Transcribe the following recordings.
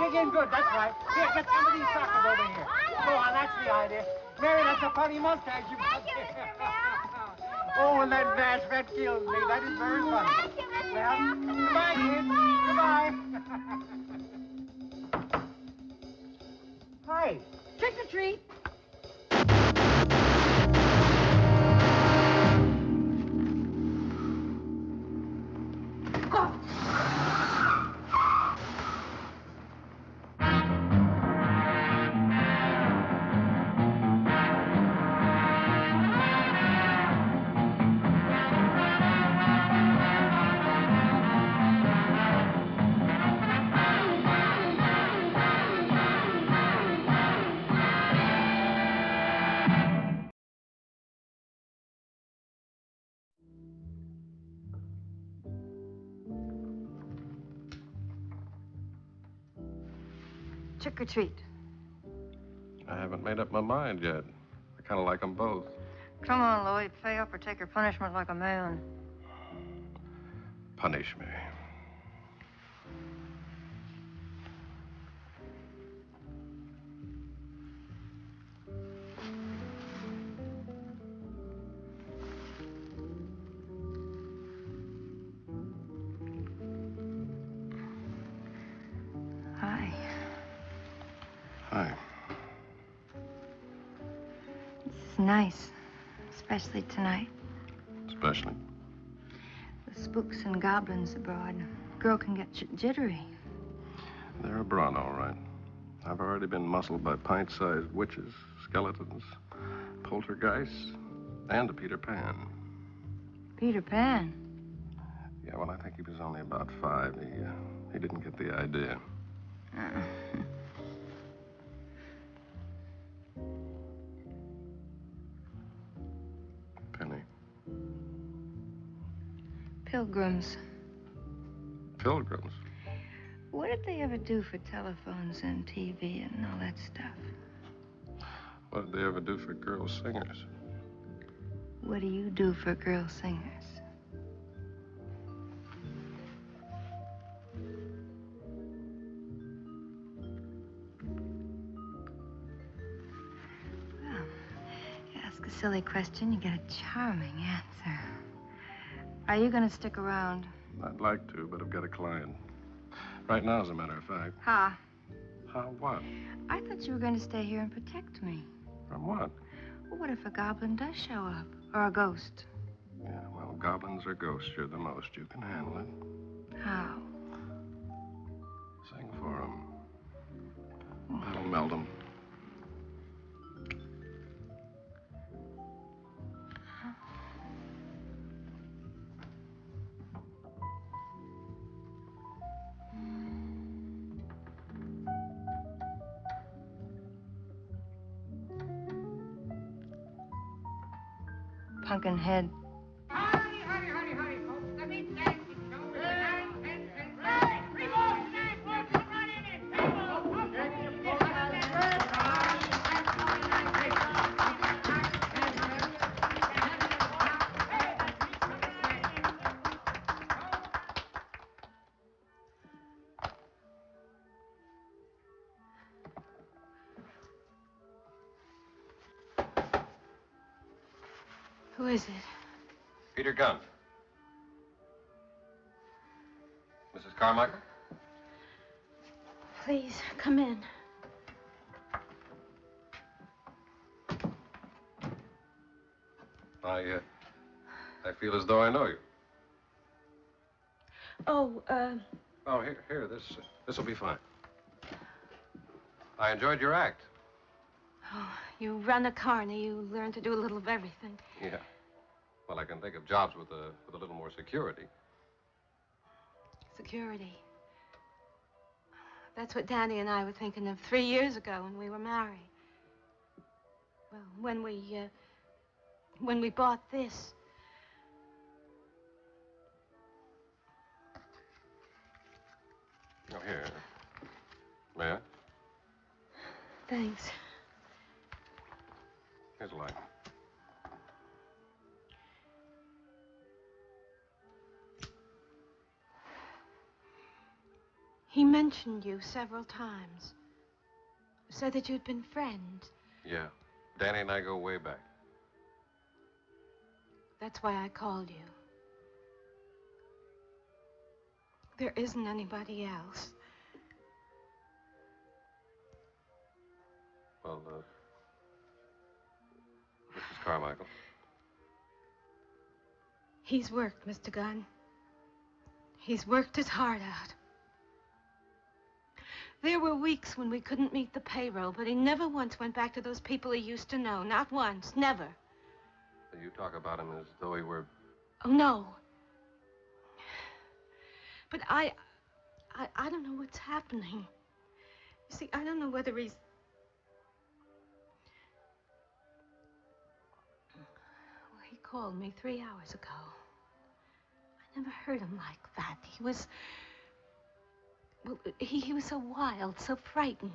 dig in good, that's right. Here, get some of these suckers over here. Go on, that's the idea. Mary, that's a funny mustache you got there. Oh, and that dash, that kills me. That is very funny. Thank you, Mr. Well, goodbye, kids. Goodbye. Hi. Trick or treat. Trick or treat. I haven't made up my mind yet. I kind of like them both. Come on, Lloyd. Pay up or take your punishment like a man. Punish me. Hi. Hi. This is nice, especially tonight. Especially? The spooks and goblins abroad. Girl can get jittery. They're abroad, all right. I've already been muscled by pint-sized witches, skeletons, poltergeists, and a Peter Pan. Peter Pan? Yeah, well, I think he was only about 5. He didn't get the idea. Penny. Pilgrims. Pilgrims? What did they ever do for telephones and TV and all that stuff? What did they ever do for girl singers? What do you do for girl singers? Well, you ask a silly question, you get a charming answer. Are you going to stick around? I'd like to, but I've got a client. Right now, as a matter of fact. Ha. How what? I thought you were going to stay here and protect me. From what? Well, what if a goblin does show up? Or a ghost? Yeah, well, goblins or ghosts, you're the most. You can handle it. How? Sing for 'em. That'll melt 'em. Pumpkinhead. Hurry, hurry, hurry, hurry, folks. The meat dancing show is the 9, 10, 10. Hey, 3 more tonight, boys. Come right in it. 3 more. Who is it? Peter Gunn. Mrs. Carmichael? Please, come in. I feel as though I know you. Oh, Oh, here, this will be fine. I enjoyed your act. Oh, you run a carny. You learn to do a little of everything. Yeah. Well, I can think of jobs with a little more security. Security. That's what Danny and I were thinking of 3 years ago when we were married. Well, when we bought this. Oh, here. May I? Thanks. Here's a light. He mentioned you several times. Said that you'd been friends. Yeah. Danny and I go way back. That's why I called you. There isn't anybody else. Well, Mrs. Carmichael. He's worked, Mr. Gunn. He's worked his heart out. There were weeks when we couldn't meet the payroll, but he never once went back to those people he used to know. Not once. Never. You talk about him as though he were... Oh, no. But I don't know what's happening. You see, I don't know whether he's... Well, he called me 3 hours ago. I never heard him like that. He was... Well, he was so wild, so frightened.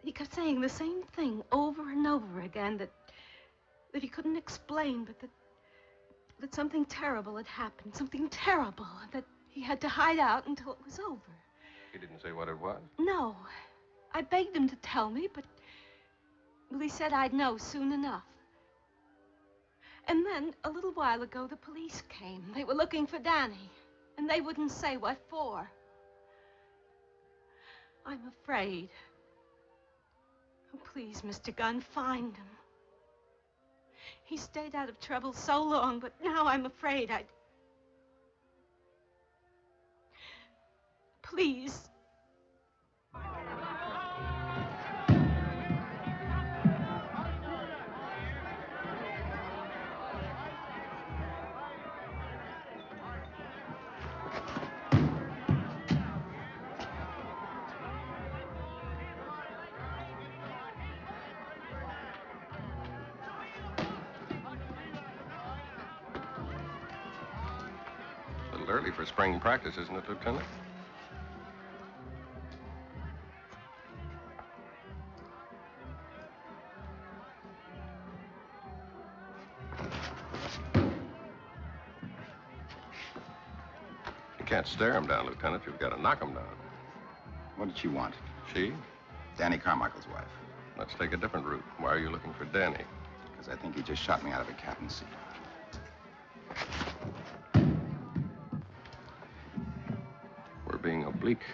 He kept saying the same thing over and over again that he couldn't explain, but that something terrible had happened, something terrible, that he had to hide out until it was over. He didn't say what it was? No. I begged him to tell me, but... Well, he said I'd know soon enough. And then, a little while ago, the police came. They were looking for Danny, and they wouldn't say what for. I'm afraid. Oh, please, Mr. Gunn, find him. He stayed out of trouble so long, but now I'm afraid I'd... Please. A little early for spring practice, isn't it, Lieutenant? You can't stare him down, Lieutenant. You've got to knock him down. What did she want? She? Danny Carmichael's wife. Let's take a different route. Why are you looking for Danny? Because I think he just shot me out of a captaincy. We're being oblique.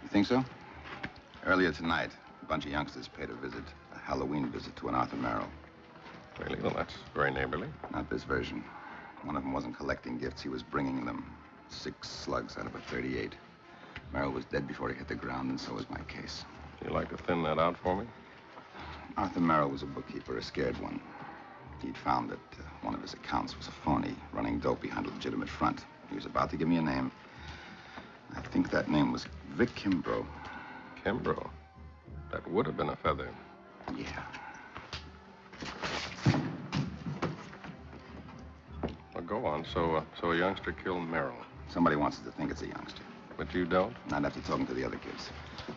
You think so? Earlier tonight, a bunch of youngsters paid a Halloween visit to an Arthur Merrill. Really? Well, that's very neighborly. Not this version. One of them wasn't collecting gifts, he was bringing them. 6 slugs out of a 38. Merrill was dead before he hit the ground, and so was my case. You like to thin that out for me? Arthur Merrill was a bookkeeper, a scared one. He'd found that one of his accounts was a phony, running dope behind a legitimate front. He was about to give me a name. I think that name was Vic Kimbro. Kimbro? That would have been a feather. Yeah. Well, go on. So a youngster killed Merrill. Somebody wants us to think it's a youngster. But you don't? Not after talking to the other kids.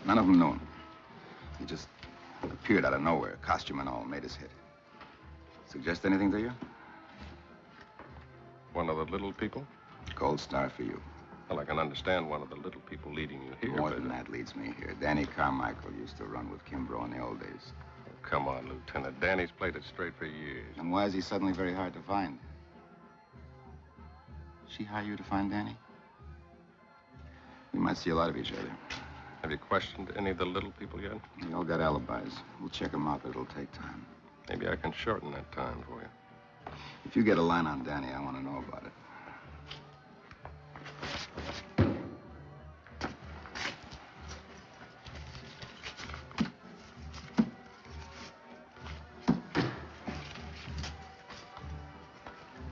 None of them knew him. He just appeared out of nowhere, costume and all, made his hit. Suggest anything to you? One of the little people? Gold star for you. Well, I can understand one of the little people leading you here, More than that leads me here. Danny Carmichael used to run with Kimbro in the old days. Oh, come on, Lieutenant. Danny's played it straight for years. And why is he suddenly very hard to find? She hire you to find Danny? We might see a lot of each other. Have you questioned any of the little people yet? They all got alibis. We'll check them out, but it'll take time. Maybe I can shorten that time for you. If you get a line on Danny, I want to know about it.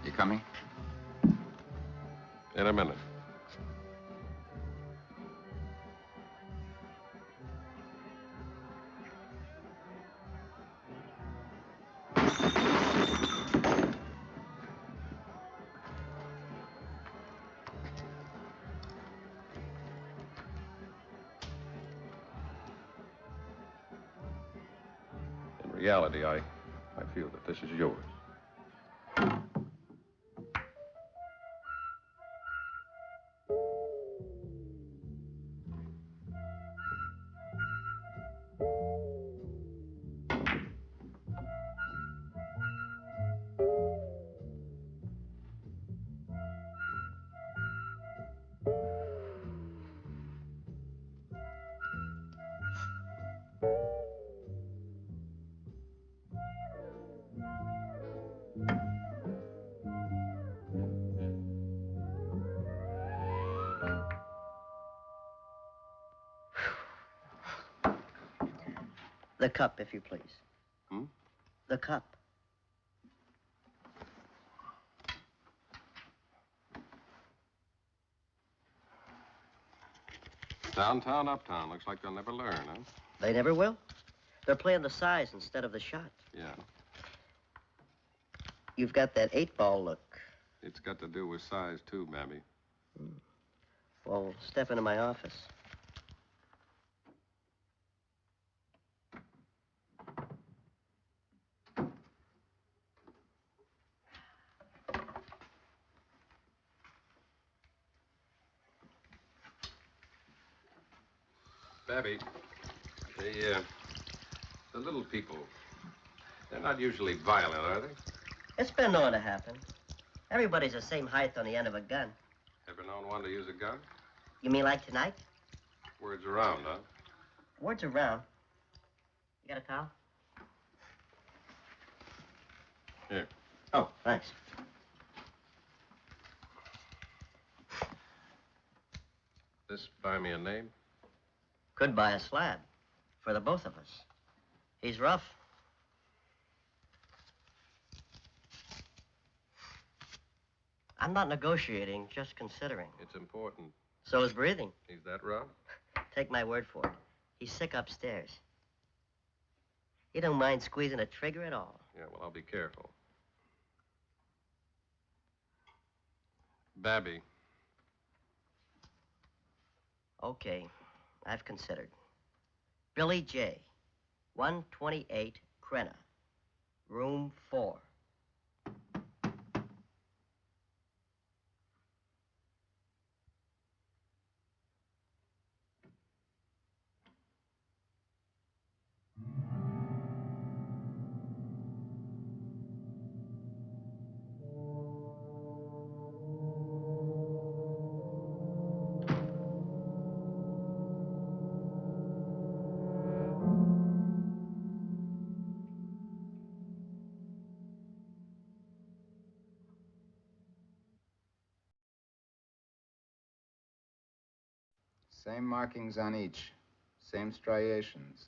You coming? In a minute. In reality, I feel that this is yours. The cup, if you please. Hmm? The cup. Downtown, uptown. Looks like they'll never learn, huh? They never will. They're playing the size instead of the shot. Yeah. You've got that 8-ball look. It's got to do with size, too, Babby. Well, step into my office. Babby, the little people, they're not usually violent, are they? It's been known to happen. Everybody's the same height on the end of a gun. Ever known one to use a gun? You mean like tonight? Words around, huh? Words around. You got a towel? Here. Oh, thanks. This buy me a name? Could buy a slab. For the both of us. He's rough. I'm not negotiating, just considering. It's important. So is breathing. He's that rough? Take my word for it. He's sick upstairs. He don't mind squeezing a trigger at all. Yeah, well, I'll be careful. Babby. Okay, I've considered. Billy J. 128 Crenna. Room 4. Same markings on each. Same striations.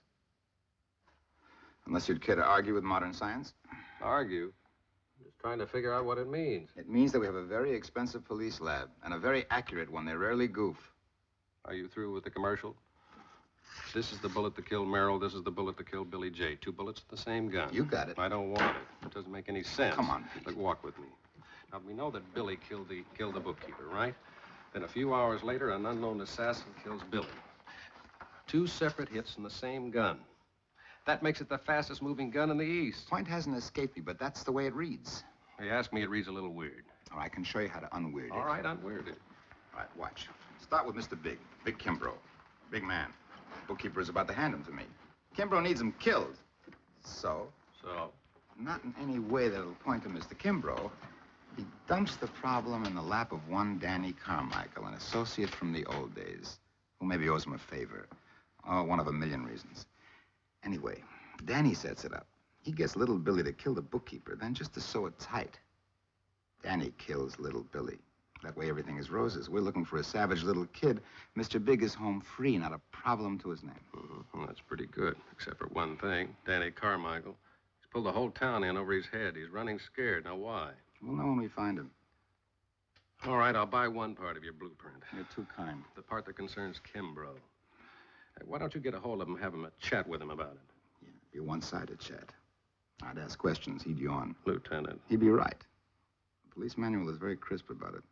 Unless you'd care to argue with modern science? Argue? Just trying to figure out what it means. It means that we have a very expensive police lab, and a very accurate one. They rarely goof. Are you through with the commercial? This is the bullet that killed Merrill. This is the bullet that killed Billy J. 2 bullets in the same gun. You got it. I don't want it. It doesn't make any sense. Come on, Pete. Look, walk with me. Now, we know that Billy killed the bookkeeper, right? Then a few hours later, an unknown assassin kills Billy. 2 separate hits in the same gun. That makes it the fastest moving gun in the East. Point hasn't escaped me, but that's the way it reads. You ask me, it reads a little weird. All right, I can show you how to unweird it. All right, unweird it. All right, watch. Start with Mr. Big Kimbro. Big man. Bookkeeper is about to hand him to me. Kimbro needs him killed. So? So? Not in any way that'll point to Mr. Kimbro. He dumps the problem in the lap of one Danny Carmichael, an associate from the old days, who maybe owes him a favor. Oh, one of a million reasons. Anyway, Danny sets it up. He gets little Billy to kill the bookkeeper, then just to sew it tight. Danny kills little Billy. That way everything is roses. We're looking for a savage little kid. Mr. Big is home free, not a problem to his name. Well, that's pretty good, except for one thing. Danny Carmichael. He's pulled the whole town in over his head. He's running scared. Now, why? We'll know when we find him. All right, I'll buy one part of your blueprint. You're too kind. The part that concerns Kimbro. Why don't you get a hold of him and have him a chat with him about it? Yeah, it'd be a one-sided chat. I'd ask questions. He'd yawn. Lieutenant. He'd be right. The police manual is very crisp about it.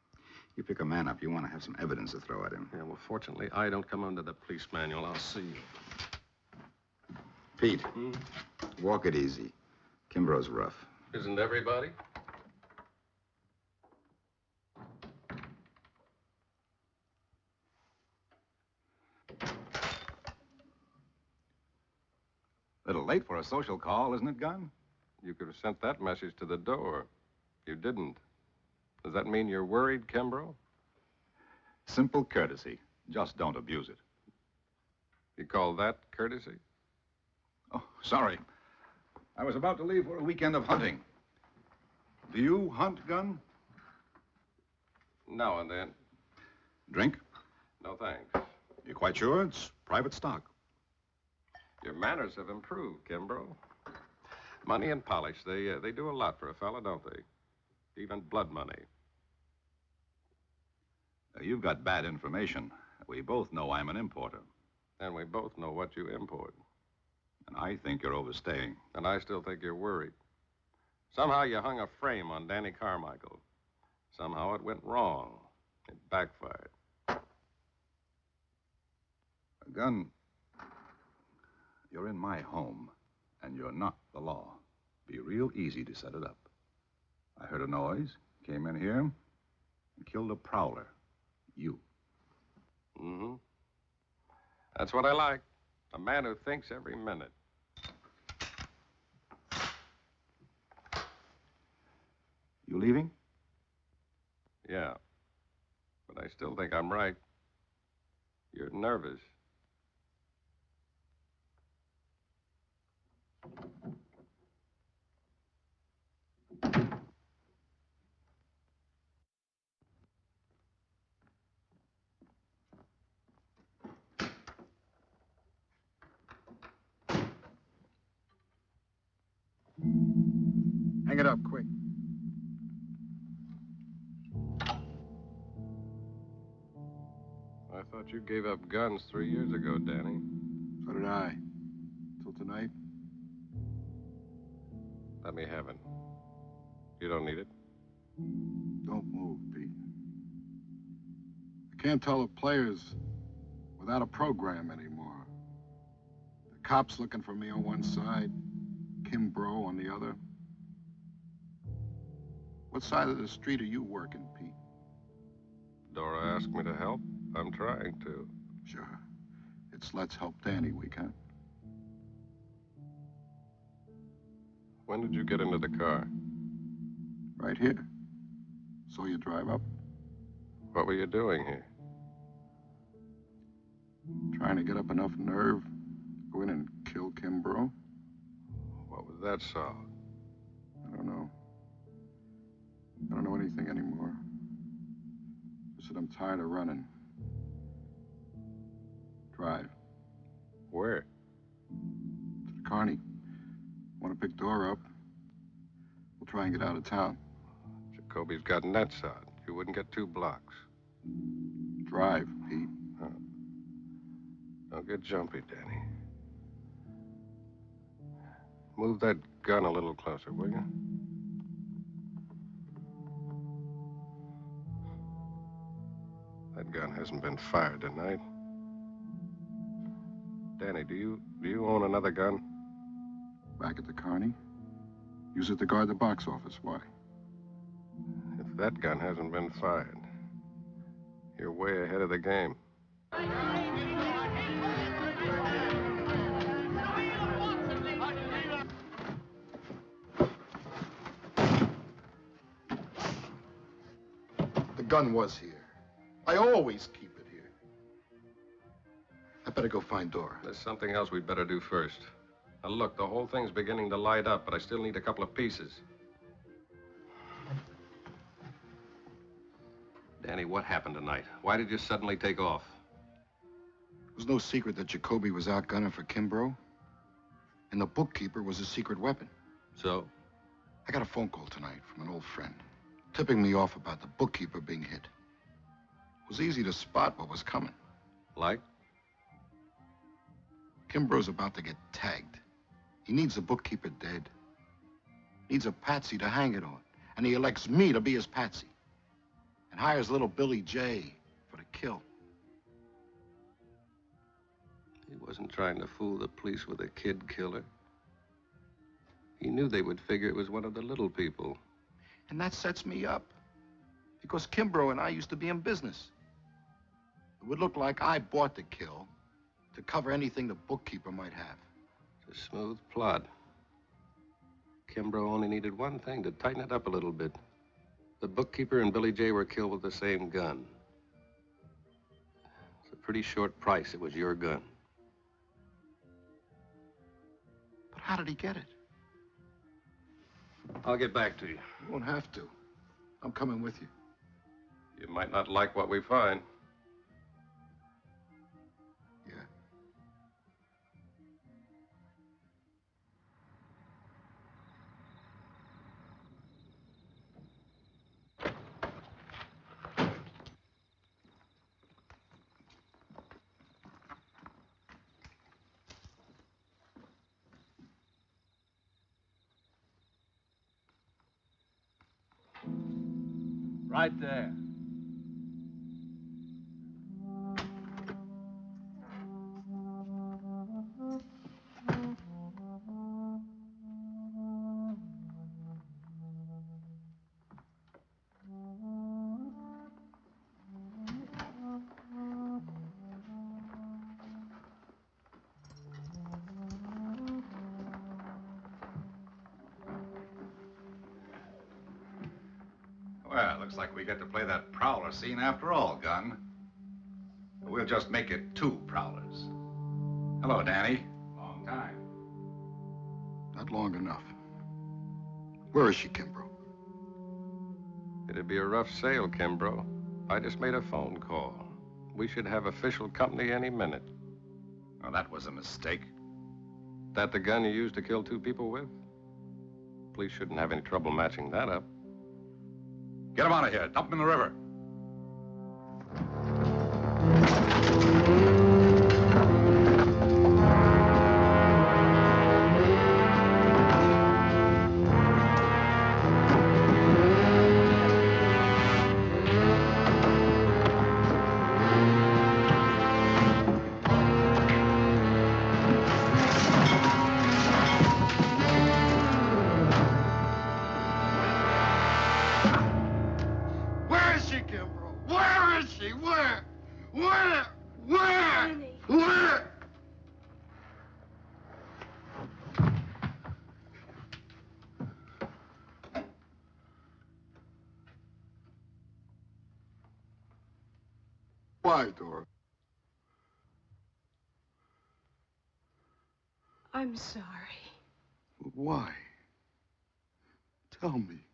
You pick a man up, you want to have some evidence to throw at him. Yeah, well, fortunately, I don't come under the police manual. I'll see you. Pete, walk it easy. Kimbro's rough. Isn't everybody? Little late for a social call, isn't it, Gunn? You could have sent that message to the door. You didn't. Does that mean you're worried, Kimbro? Simple courtesy. Just don't abuse it. You call that courtesy? Oh, sorry. I was about to leave for a weekend of hunting. Do you hunt, Gunn? Now and then. Drink? No, thanks. You're quite sure it's private stock? Your manners have improved, Kimbro. Money and polish, they do a lot for a fella, don't they? Even blood money. You've got bad information. We both know I'm an importer. And we both know what you import. And I think you're overstaying. And I still think you're worried. Somehow you hung a frame on Danny Carmichael. Somehow it went wrong. It backfired. Gunn, you're in my home, and you're not the law. Be real easy to set it up. I heard a noise, came in here, and killed a prowler. You. Mm-hmm. That's what I like. A man who thinks every minute. You leaving? Yeah. But I still think I'm right. You're nervous. Hang it up, quick. I thought you gave up guns 3 years ago, Danny. So did I. Till tonight. Let me have it. You don't need it. Don't move, Pete. I can't tell the players without a program anymore. The cops looking for me on one side, Kimbro on the other. What side of the street are you working, Pete? Dora asked me to help. I'm trying to. Sure. It's let's help Danny week, huh? When did you get into the car? Right here. Saw you drive up. What were you doing here? Trying to get up enough nerve to go in and kill Kimbro. What was that saw? I don't know. I don't know anything anymore. Just that I'm tired of running. Drive. Where? To the carny. Want to pick Dora up? We'll try and get out of town. Jacoby's got nets out. You wouldn't get 2 blocks. Drive, Pete. Don't get jumpy, Danny. Move that gun a little closer, will you? That gun hasn't been fired tonight. Danny, do you own another gun? Back at the carny. Use it to guard the box office. Why? If that gun hasn't been fired, you're way ahead of the game. The gun was here. I always keep it here. I better go find Dora. There's something else we'd better do first. Now, look, the whole thing's beginning to light up, but I still need a couple of pieces. Danny, what happened tonight? Why did you suddenly take off? It was no secret that Jacoby was out gunning for Kimbro. And the bookkeeper was a secret weapon. So? I got a phone call tonight from an old friend, tipping me off about the bookkeeper being hit. It was easy to spot what was coming. Like? Kimbro's about to get tagged. He needs the bookkeeper dead. Needs a patsy to hang it on. And he elects me to be his patsy. And hires little Billy J for the kill. He wasn't trying to fool the police with a kid killer. He knew they would figure it was one of the little people. And that sets me up. Because Kimbro and I used to be in business. It would look like I bought the kill to cover anything the bookkeeper might have. It's a smooth plot. Kimbro only needed one thing to tighten it up a little bit. The bookkeeper and Billy J were killed with the same gun. It's a pretty short price. It was your gun. But how did he get it? I'll get back to you. You won't have to. I'm coming with you. You might not like what we find. Yeah. Right there. Well, looks like we get to play that prowler scene after all, Gunn. We'll just make it 2 prowlers. Hello, Danny. Long time. Not long enough. Where is she, Kimbro? It'd be a rough sail, Kimbro. I just made a phone call. We should have official company any minute. Well, that was a mistake. That the gun you used to kill 2 people with? Police shouldn't have any trouble matching that up. Get him out of here. Dump him in the river. Why, Dora? I'm sorry. Why? Tell me.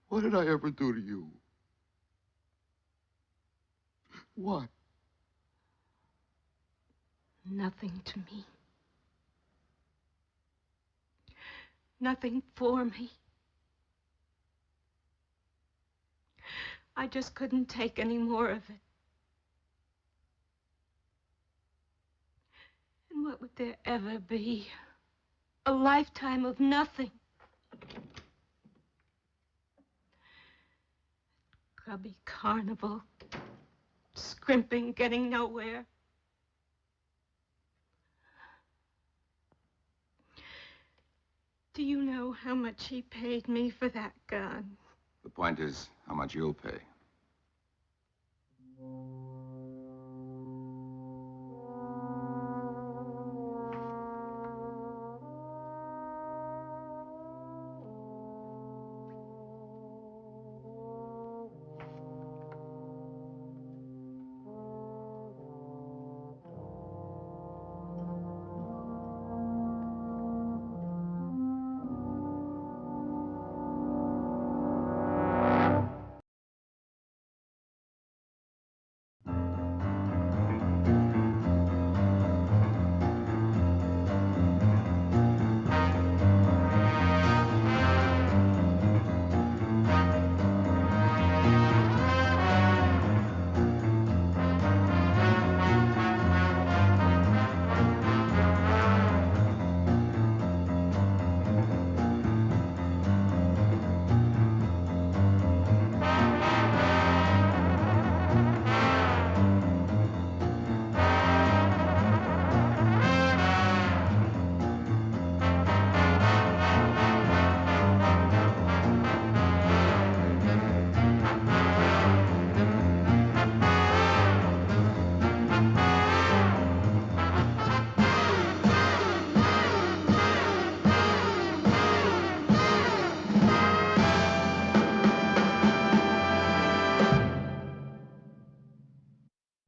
What did I ever do to you? What? Nothing to me. Nothing for me. I just couldn't take any more of it. And what would there ever be? A lifetime of nothing. Grubby carnival. Scrimping, getting nowhere. Do you know how much he paid me for that gun? The point is how much you'll pay.